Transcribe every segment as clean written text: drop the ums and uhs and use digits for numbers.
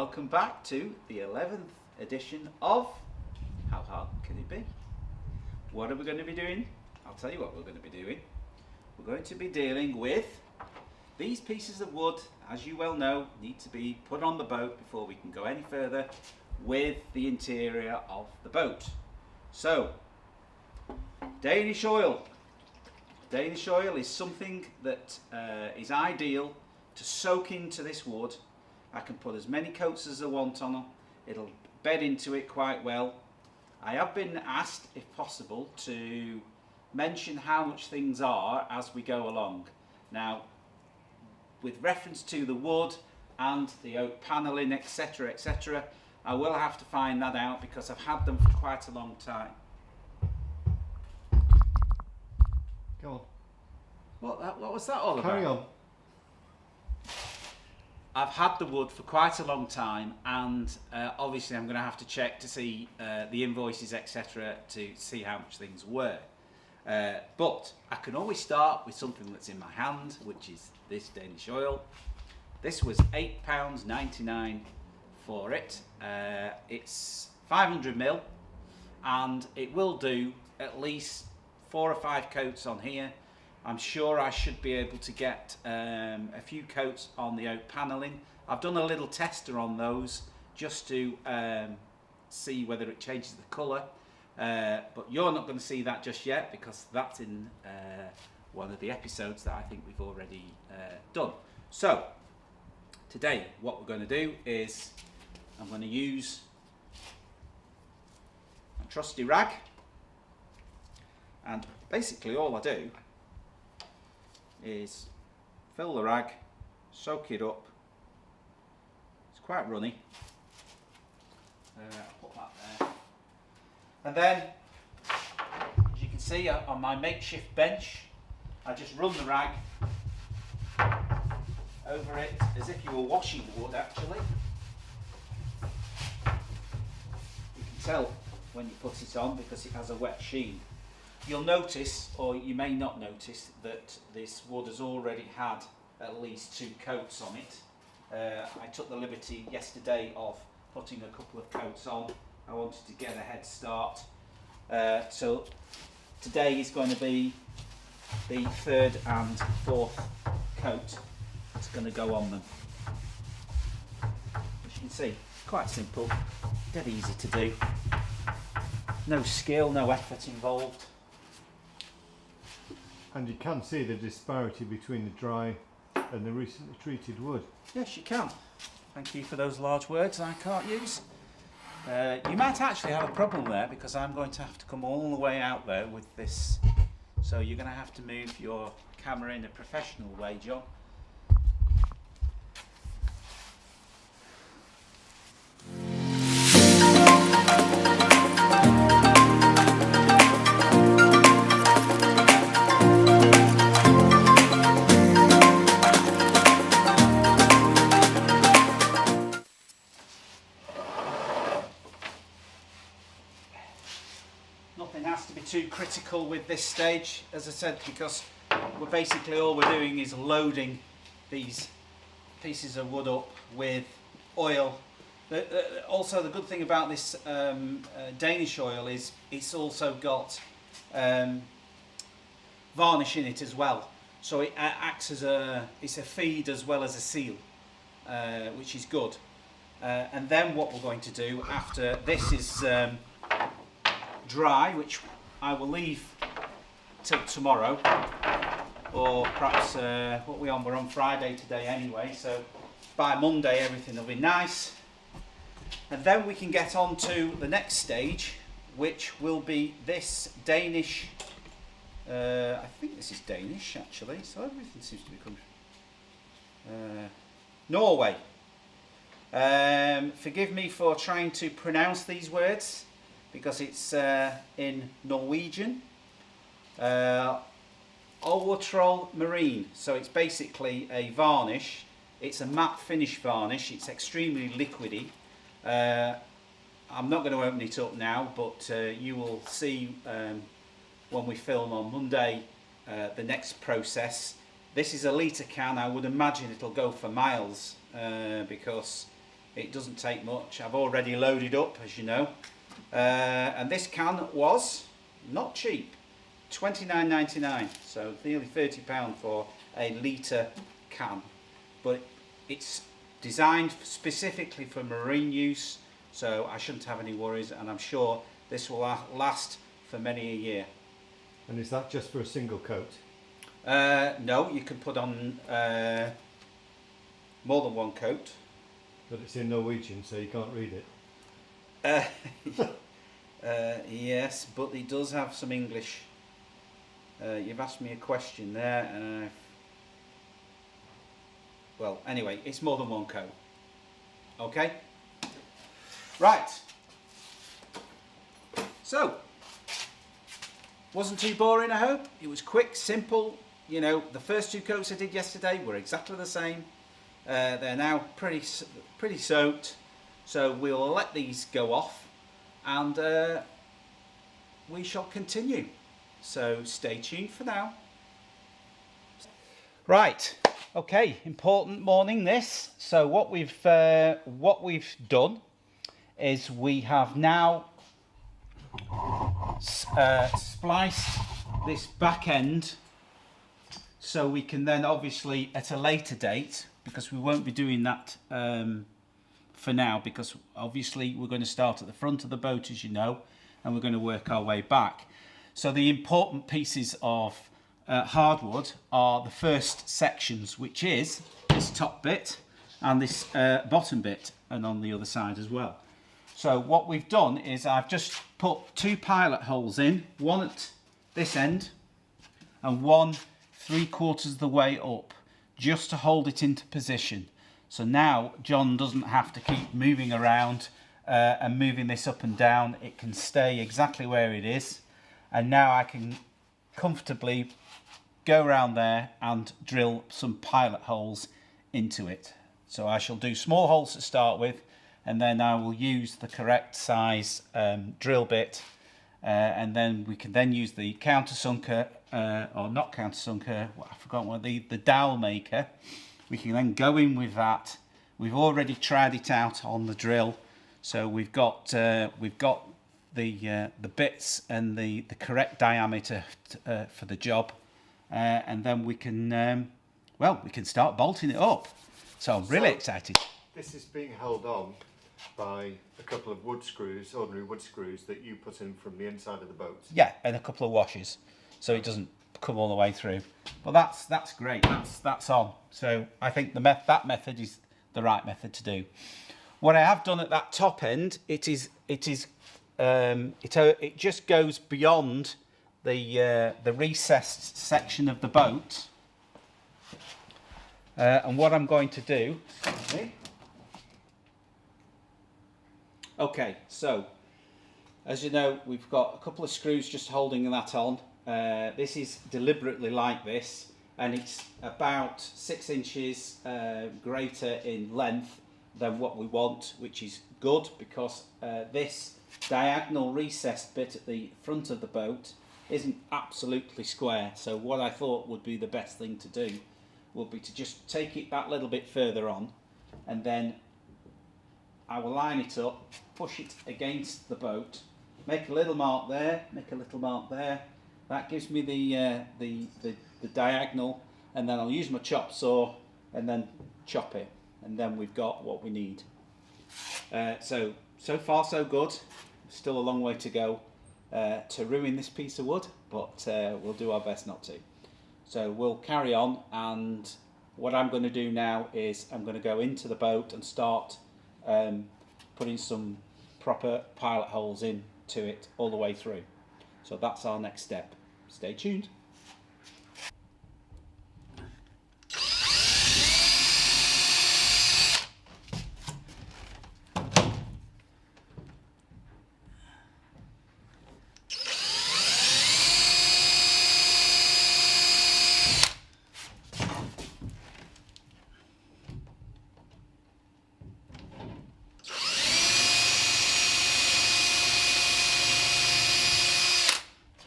welcome back to the 11th edition of How Hard Can It Be? What are we going to be doing? I'll tell you what we're going to be doing. We're going to be dealing with these pieces of wood, as you well know, need to be put on the boat before we can go any further with the interior of the boat. So, Danish oil. Danish oil is something that is ideal to soak into this wood. I can put as many coats as I want on them. It'll bed into it quite well. I have been asked, if possible, to mention how much things are as we go along. Now, with reference to the wood and the oak panelling, etc., etc., I will have to find that out because I've had them for quite a long time. Go on. What was that all about? Carry on. I've had the wood for quite a long time, and obviously I'm going to have to check to see the invoices, etc., to see how much things were. But I can always start with something that's in my hand, which is this Danish oil. This was £8.99 for it. It's 500ml, and it will do at least 4 or 5 coats on here. I'm sure I should be able to get a few coats on the oak panelling. I've done a little tester on those just to see whether it changes the colour. But you're not going to see that just yet because that's in one of the episodes that I think we've already done. So, today what we're going to do is I'm going to use a trusty rag, and basically all I do is fill the rag, soak it up. It's quite runny. I'll put that there. And then, as you can see on my makeshift bench, I just run the rag over it as if you were washing the wood actually. You can tell when you put it on because it has a wet sheen. You'll notice, or you may not notice, that this wood has already had at least 2 coats on it. I took the liberty yesterday of putting a couple of coats on. I wanted to get a head start. So today is going to be the 3rd and 4th coat that's going to go on them. As you can see, quite simple, dead easy to do. No skill, no effort involved. And you can see the disparity between the dry and the recently treated wood. Yes, you can. Thank you for those large words I can't use. You might actually have a problem there because I'm going to have to come all the way out there with this. So you're going to have to move your camera in a professional way, John. Nothing has to be too critical with this stage, as I said, because we're basically all we're doing is loading these pieces of wood up with oil. Also, the good thing about this Danish oil is it's also got varnish in it as well, so it acts as it's a feed as well as a seal, which is good. And then what we're going to do after this is dry, which I will leave till tomorrow, or perhaps what we're on Friday today anyway, so by Monday everything will be nice, and then we can get on to the next stage, which will be this Danish, I think this is Danish actually, so everything seems to be coming Norway. Forgive me for trying to pronounce these words because it's in Norwegian. Overtroll Marine, so it's basically a varnish. It's a matte finish varnish. It's extremely liquidy. I'm not going to open it up now, but you will see when we film on Monday the next process. This is a litre can. I would imagine it'll go for miles because It doesn't take much. I've already loaded up, as you know. And this can was not cheap, £29.99, so nearly £30 for a litre can. But it's designed specifically for marine use, so I shouldn't have any worries, and I'm sure this will last for many a year. And is that just for a single coat? No, you can put on more than one coat. But it's in Norwegian, so you can't read it. Yes, but it does have some English. You've asked me a question there, and well, anyway, it's more than one coat. Okay? Right. So, wasn't too boring, I hope. It was quick, simple. You know, the first 2 coats I did yesterday were exactly the same. They're now pretty soaked, so we'll let these go off, and we shall continue. So stay tuned for now. Right, okay, important morning this. So what we've done is we have now spliced this back end, so we can then obviously at a later date, because we won't be doing that for now, because obviously we're going to start at the front of the boat, as you know, and we're going to work our way back. So the important pieces of hardwood are the first sections, which is this top bit and this bottom bit, and on the other side as well. So what we've done is I've just put 2 pilot holes in, one at this end and one 3/4 of the way up, just to hold it into position. So now John doesn't have to keep moving around and moving this up and down. It can stay exactly where it is, and now I can comfortably go around there and drill some pilot holes into it. So I shall do small holes to start with, and then I will use the correct size drill bit, and then we can then use the countersunker, or not countersunker, I forgot what, the dowel maker. We can then go in with that. We've already tried it out on the drill, so we've got the bits and the correct diameter for the job, and then we can we can start bolting it up. So I'm really excited. This is being held on by a couple of wood screws, ordinary wood screws that you put in from the inside of the boat. Yeah, and a couple of washers, so it doesn't come all the way through. But that's great. That's on. So I think that method is the right method to do. What I have done at that top end, it just goes beyond the recessed section of the boat. And what I'm going to do. Okay, so as you know, we've got a couple of screws just holding that on. This is deliberately like this, and it's about 6 inches greater in length than what we want, which is good, because this diagonal recessed bit at the front of the boat isn't absolutely square. So what I thought would be the best thing to do would be to just take it that little bit further on, and then I will line it up, push it against the boat, make a little mark there, make a little mark there. That gives me the diagonal, and then I'll use my chop saw and then chop it, and then we've got what we need. So far so good. Still a long way to go to ruin this piece of wood, but we'll do our best not to. So we'll carry on, and what I'm going to do now is I'm going to go into the boat and start putting some proper pilot holes into it all the way through. So that's our next step. Stay tuned.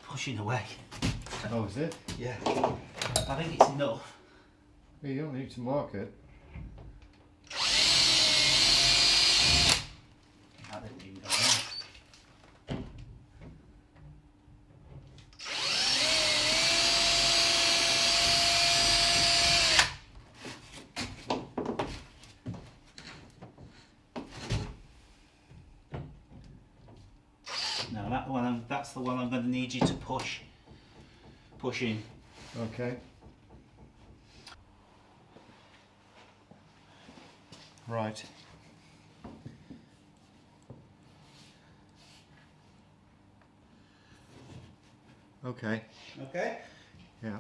Pushing away. Oh, is it? Yeah, I think it's enough. You don't need to mark it. Now that's the one I'm going to need you to push in. Okay. Right. Okay. Okay. Yeah.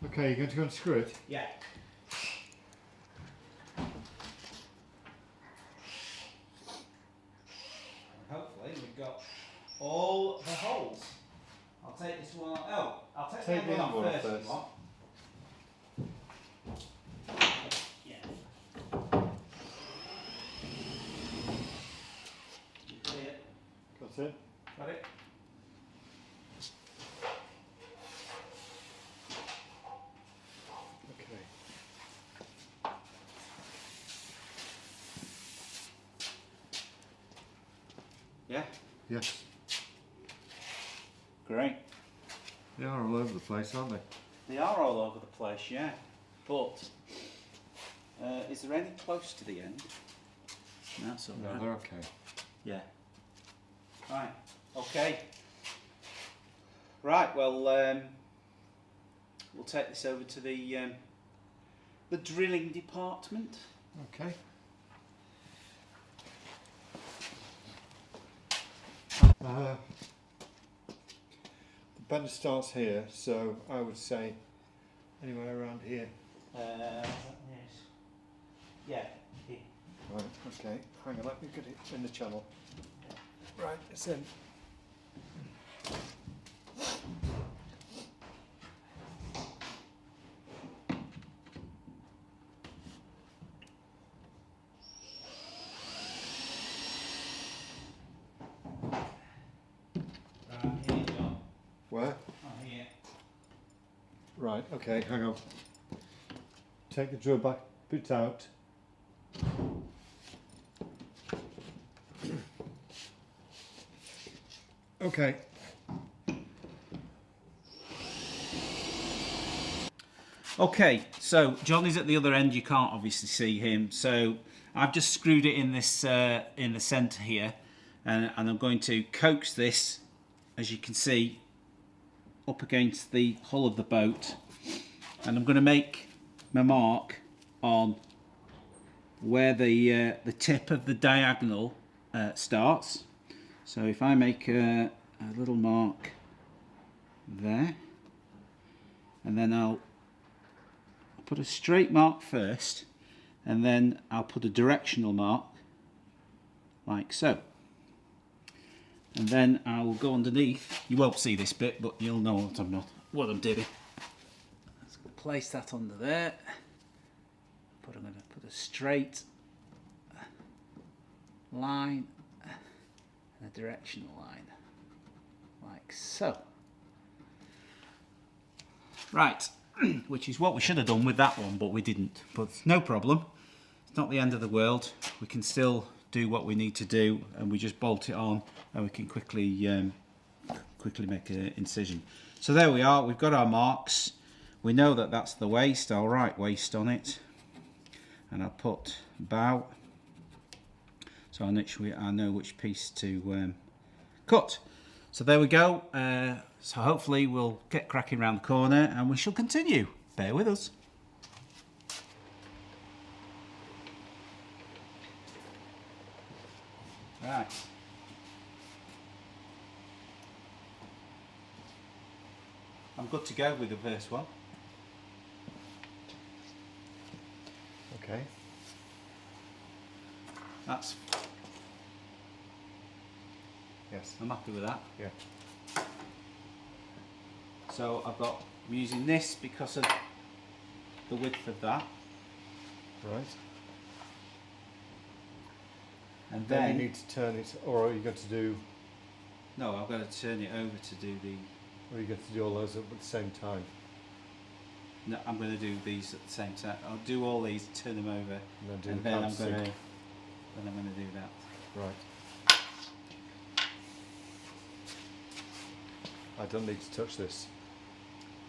Okay, you're going to go and screw it? Yeah. Hopefully we've got all the holes. I'll take this one. Oh, I'll take the other one off first. Yeah. You see it? Got it? Got it? Okay. Yeah. Yes. Great. They are all over the place, aren't they? They are all over the place, yeah. But is there any close to the end? No, that's all No, right. they're okay. Yeah. Right. Okay. Right. Well, we'll take this over to the drilling department. Okay. The bend starts here, so I would say anywhere around here. Yes. Yeah. Here. Right, okay. Hang on, let me get it in the channel. Right, it's in. Right here, John. Where? Oh, here. Right, okay, hang on. Take the drill back bit out. Okay. Okay, so Johnny's at the other end. You can't obviously see him, so I've just screwed it in this in the centre here, and I'm going to coax this, as you can see, up against the hull of the boat, and I'm going to make my mark on where the tip of the diagonal starts. So if I make a little mark there, and then I'll put a straight mark first, and then I'll put a directional mark like so, and then I will go underneath. You won't see this bit, but you'll know what I'm doing. Let's place that under there. But I'm going to put a straight line and a directional line like so. Right. Which is what we should have done with that one, but we didn't. But no problem. It's not the end of the world. We can still do what we need to do, and we just bolt it on, and we can quickly make an incision. So there we are. We've got our marks. We know that that's the waist. I'll write waist on it, and I'll put bow. So I know which piece to cut. So there we go. So hopefully we'll get cracking around the corner, and we shall continue. Bear with us. Right. I'm good to go with the first one. Okay. That's. Yes. I'm happy with that. Yeah. So I'm using this because of the width of that. Right. And Then then you need to turn it, or are you going to do? no, I've got to turn it over to do the. Or are you going to do all those at the same time? No, I'm going to do these at the same time. I'll do all these, turn them over, And then do and the then I'm countersink. going to do that. Right. I don't need to touch this.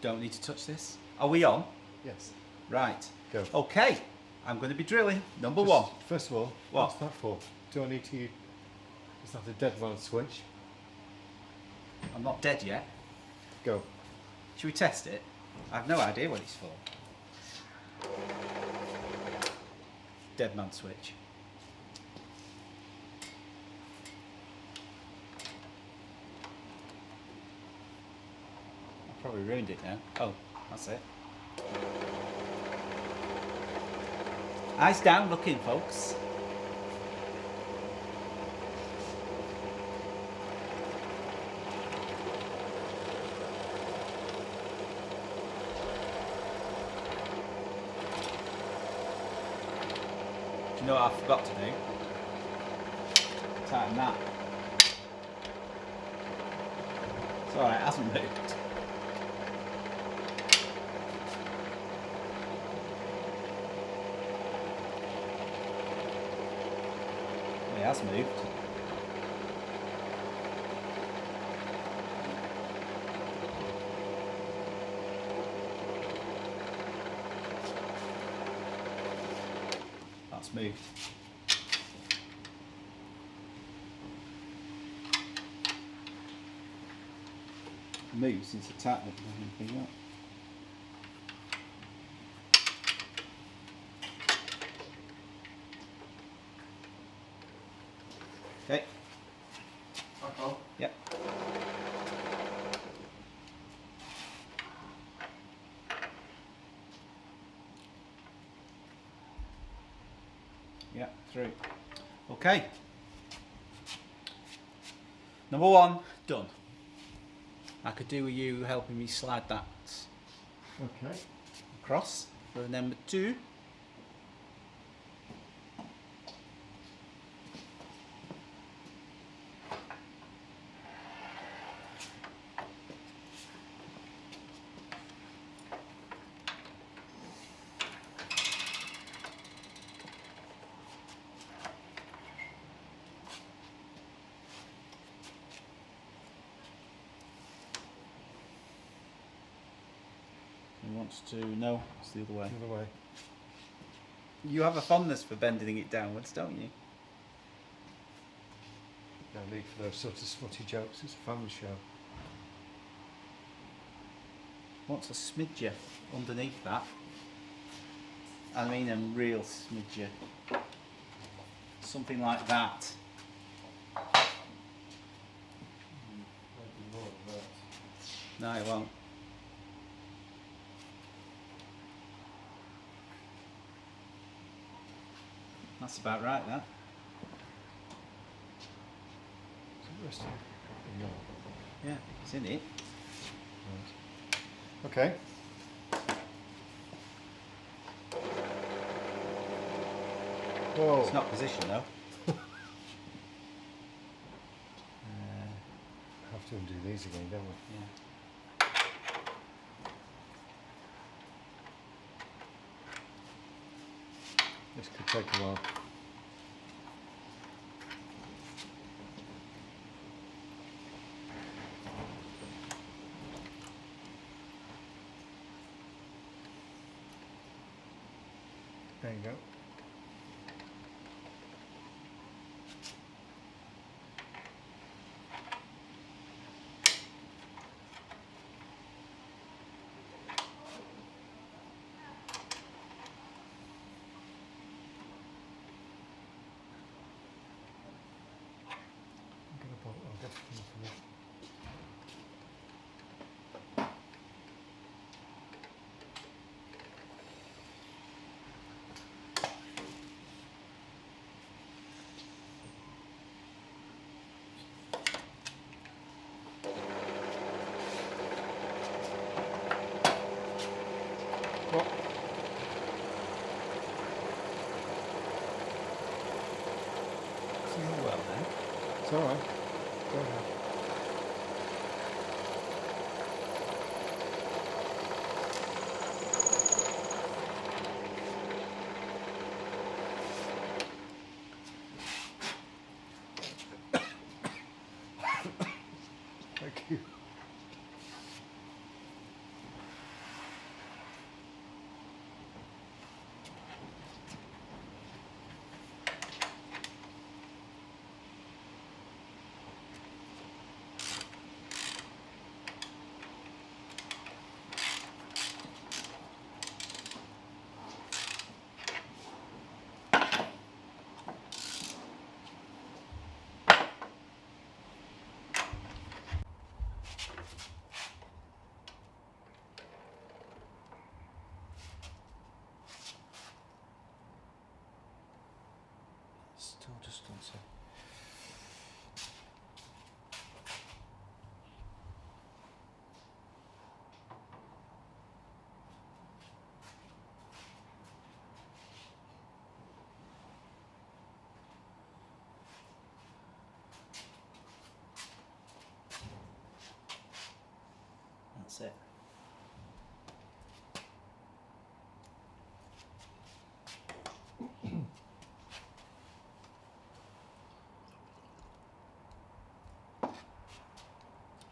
Don't need to touch this. Are we on? Yes. Right. Go. Okay. I'm going to be drilling. Number one. First of all, What? what's that for? Do I need to use... Is that a dead man switch? I'm not dead yet. Go. Should we test it? I have no idea what it's for. Dead man switch. I probably ruined it now. Oh, that's it. Eyes down looking, folks. Do you know what I forgot to do? Tighten that. It's alright, it hasn't moved. It has moved. That's moved. Moved since I tightened it. Okay. Yep. Yeah, through. Okay. Number one, done. I could do with you helping me slide that Okay. across for number two. He wants to, no, it's the other way. Other way. You have a fondness for bending it downwards, don't you? No need for those sort of smutty jokes. It's a family show. What's a smidger underneath that? I mean a real smidger. Something like that. No, it won't. That's about right, that. Is it resting? No. Yeah, it's in it. Right. Okay. Whoa. It's not positioned though. Have to undo these again, don't we? Yeah. This could take a while. There you go. I'll get some for this. What? It's doing well then. It's alright. Go ahead. Thank you.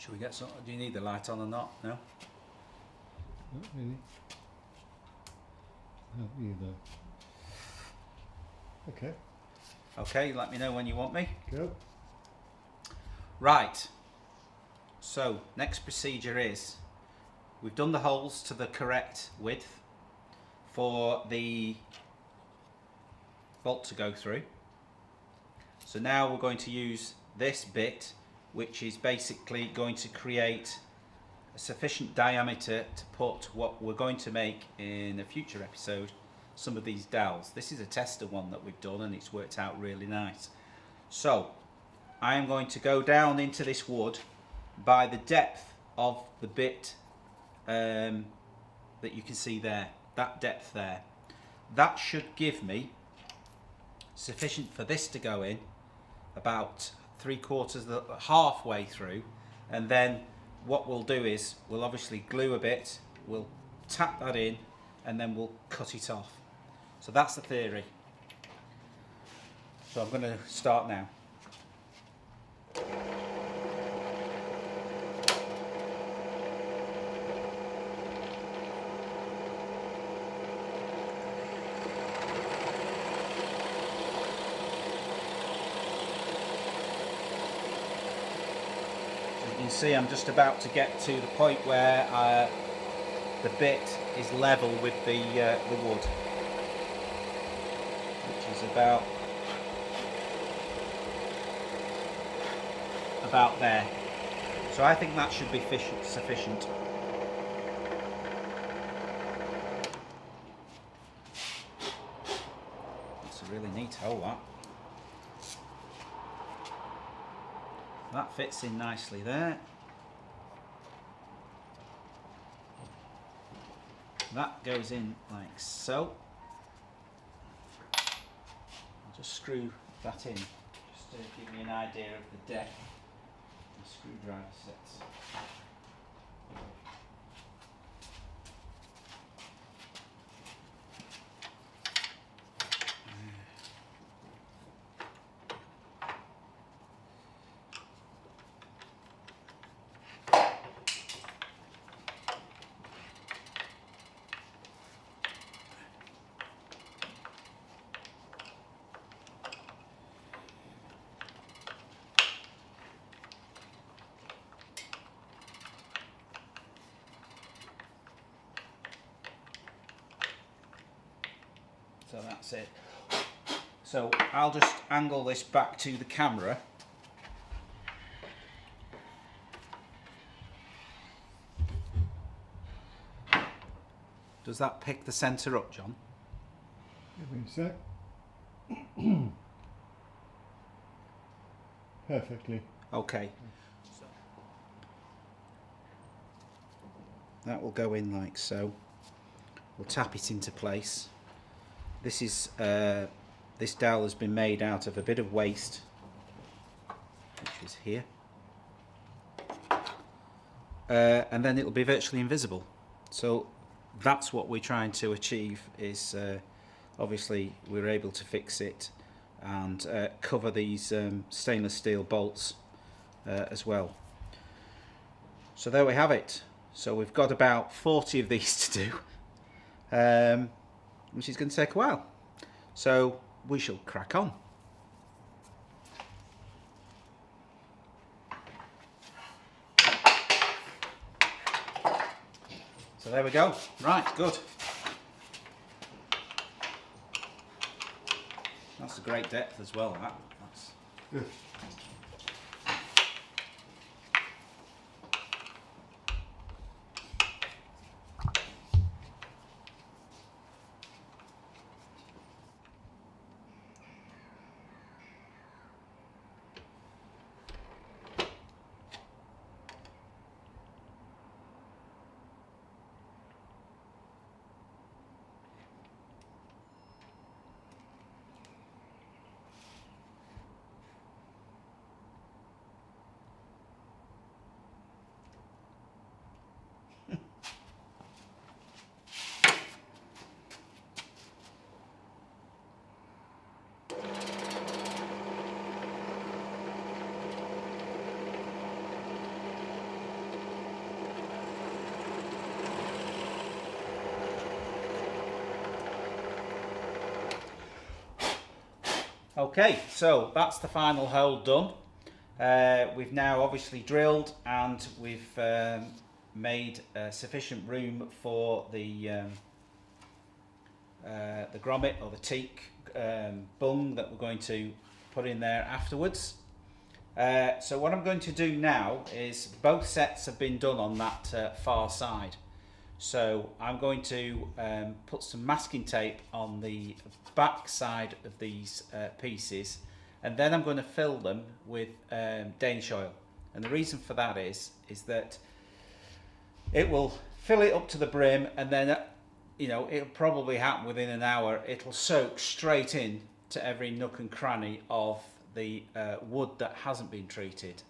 Should we get some? Do you need the light on or not? No? Not really. Not either. Okay. Okay, let me know when you want me. Go. Right. So, next procedure is, we've done the holes to the correct width for the bolt to go through. So now we're going to use this bit, which is basically going to create a sufficient diameter to put what we're going to make in a future episode, some of these dowels. This is a tester one that we've done and it's worked out really nice. So I am going to go down into this wood by the depth of the bit that you can see there, that depth there. That should give me sufficient for this to go in about 3/4, halfway through, and then what we'll do is we'll obviously glue a bit, we'll tap that in, and then we'll cut it off. So that's the theory. So I'm going to start now. You can see I'm just about to get to the point where the bit is level with the wood, which is about there. So I think that should be sufficient. That's a really neat hole, that. That fits in nicely there. That goes in like so. I'll just screw that in, just to give me an idea of the depth the screwdriver sets. So that's it. So I'll just angle this back to the camera. Does that pick the centre up, John? Give me a sec. Perfectly. Okay. So that will go in like so. We'll tap it into place. This is this dowel has been made out of a bit of waste, which is here, and then it'll be virtually invisible. So that's what we're trying to achieve. Is obviously we're able to fix it and cover these stainless steel bolts as well. So there we have it. So we've got about 40 of these to do. Which is going to take a while. So we shall crack on. So there we go. Right, good. That's a great depth as well, that. That's... Yeah. Okay, so that's the final hole done. We've now obviously drilled and we've made sufficient room for the grommet or the teak bung that we're going to put in there afterwards. So what I'm going to do now is both sets have been done on that far side. So I'm going to put some masking tape on the back side of these pieces, and then I'm going to fill them with Danish oil. And the reason for that is that it will fill it up to the brim, and then it'll probably happen within an hour. It'll soak straight in to every nook and cranny of the wood that hasn't been treated.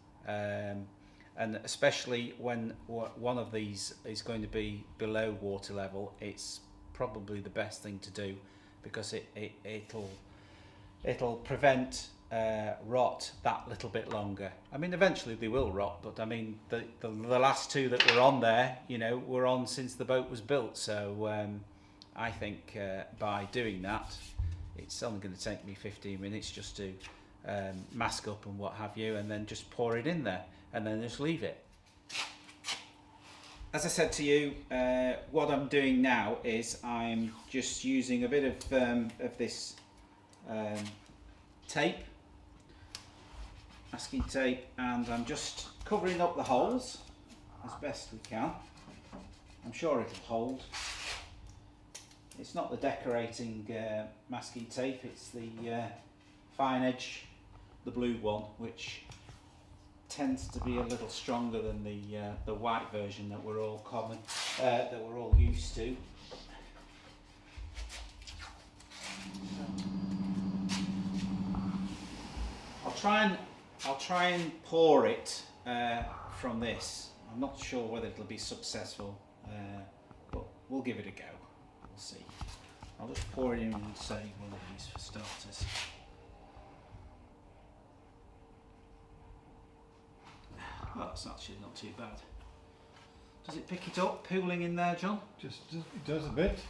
And especially when one of these is going to be below water level, it's probably the best thing to do, because it'll prevent rot that little bit longer. I mean, eventually they will rot, but I mean the last two that were on there, were on since the boat was built. So I think by doing that, it's only going to take me 15 minutes just to mask up and what have you, and then just pour it in there and then just leave it. As I said to you, what I'm doing now is I'm just using a bit of this tape, masking tape, and I'm just covering up the holes as best we can. I'm sure it'll hold. It's not the decorating masking tape, it's the fine edge, the blue one, which tends to be a little stronger than the white version that we're all used to. I'll try and pour it from this. I'm not sure whether it'll be successful, but we'll give it a go. We'll see. I'll just pour it in and say one of these for starters. Well, that's actually not too bad. Does it pick it up, pooling in there, John? It does a bit.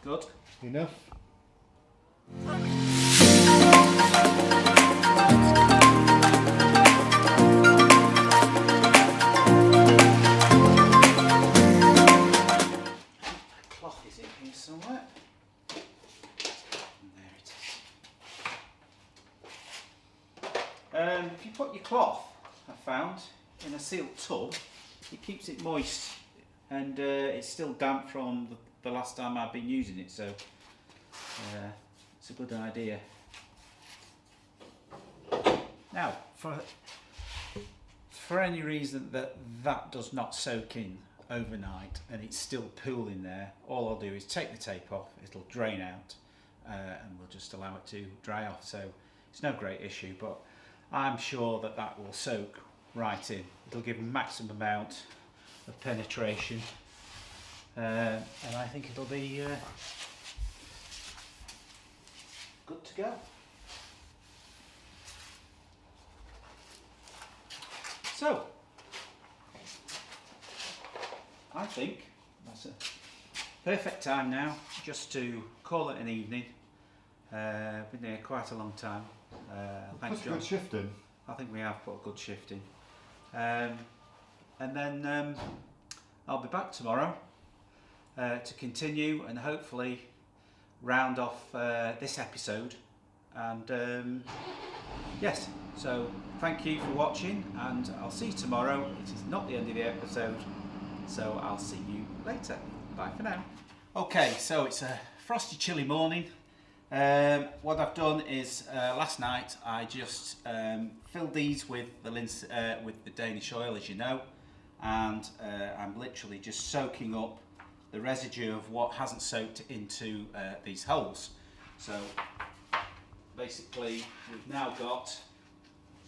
Good. Enough. A cloth is in here somewhere. And there it is. If you put your cloth, I found, in a sealed tub, it keeps it moist, and it's still damp from the last time I've been using it, so it's a good idea. Now, for any reason that does not soak in overnight and it's still pooling there, all I'll do is take the tape off, it'll drain out, and we'll just allow it to dry off. So it's no great issue, but I'm sure that will soak right in. It'll give a maximum amount of penetration, and I think it'll be good to go. So I think that's a perfect time now just to call it an evening. Been here quite a long time. Thanks, John. Good shifting. I think we have put a good shift in. And then I'll be back tomorrow to continue and hopefully round off this episode. And yes, so thank you for watching, and I'll see you tomorrow. It is not the end of the episode, so I'll see you later. Bye for now. Okay, so it's a frosty, chilly morning. What I've done is last night I just filled these with the Danish oil, as you know, and I'm literally just soaking up the residue of what hasn't soaked into these holes. So basically we've now got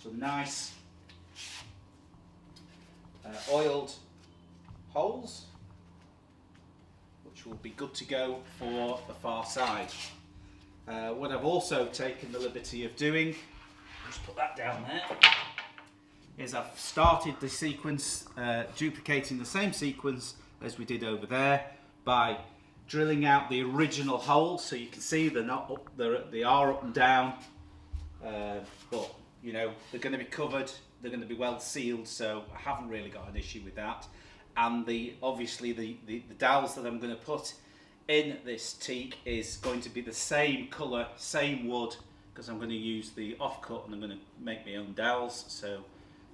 some nice oiled holes, which will be good to go for the far side. What I've also taken the liberty of doing, just put that down there, is I've started the sequence, duplicating the same sequence as we did over there by drilling out the original hole, so you can see they're not up, they are up and down, but you know, they're going to be covered, they're going to be well sealed, so I haven't really got an issue with that. And obviously the dowels that I'm going to put in this teak is going to be the same colour, same wood, because I'm going to use the offcut and I'm going to make my own dowels, so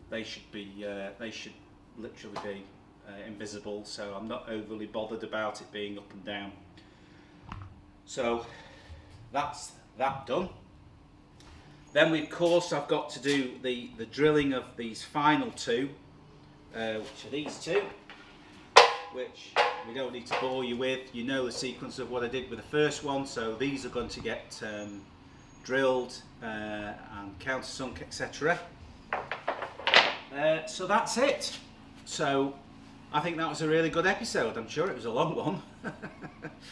they should literally be invisible, so I'm not overly bothered about it being up and down. So that's that done. Then of course I've got to do the drilling of these final two, which are these two, which we don't need to bore you with. You know the sequence of what I did with the first one, so these are going to get drilled and countersunk, etc. So that's it. So I think that was a really good episode. I'm sure it was a long one.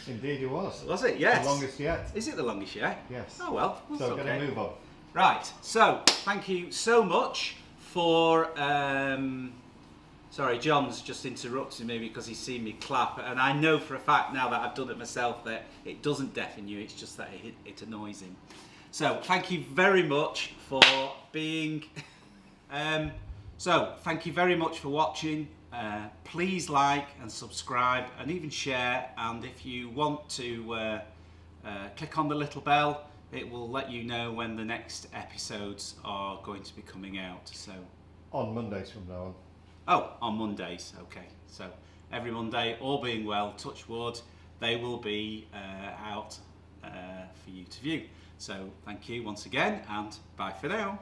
Indeed it was. Was it? Yes. The longest yet. Is it the longest yet? Yes. Oh well. So okay. we're going to move on. Right. So thank you so much for. Sorry, John's just interrupting me because he's seen me clap, and I know for a fact now that I've done it myself that it doesn't deafen you. It's just that it annoys him. So thank you very much for being. So thank you very much for watching. Please like and subscribe and even share, and if you want to click on the little bell, it will let you know when the next episodes are going to be coming out. So on Mondays from now on. Oh, on Mondays, okay. So every Monday, all being well, touch wood, they will be out for you to view. So thank you once again, and bye for now.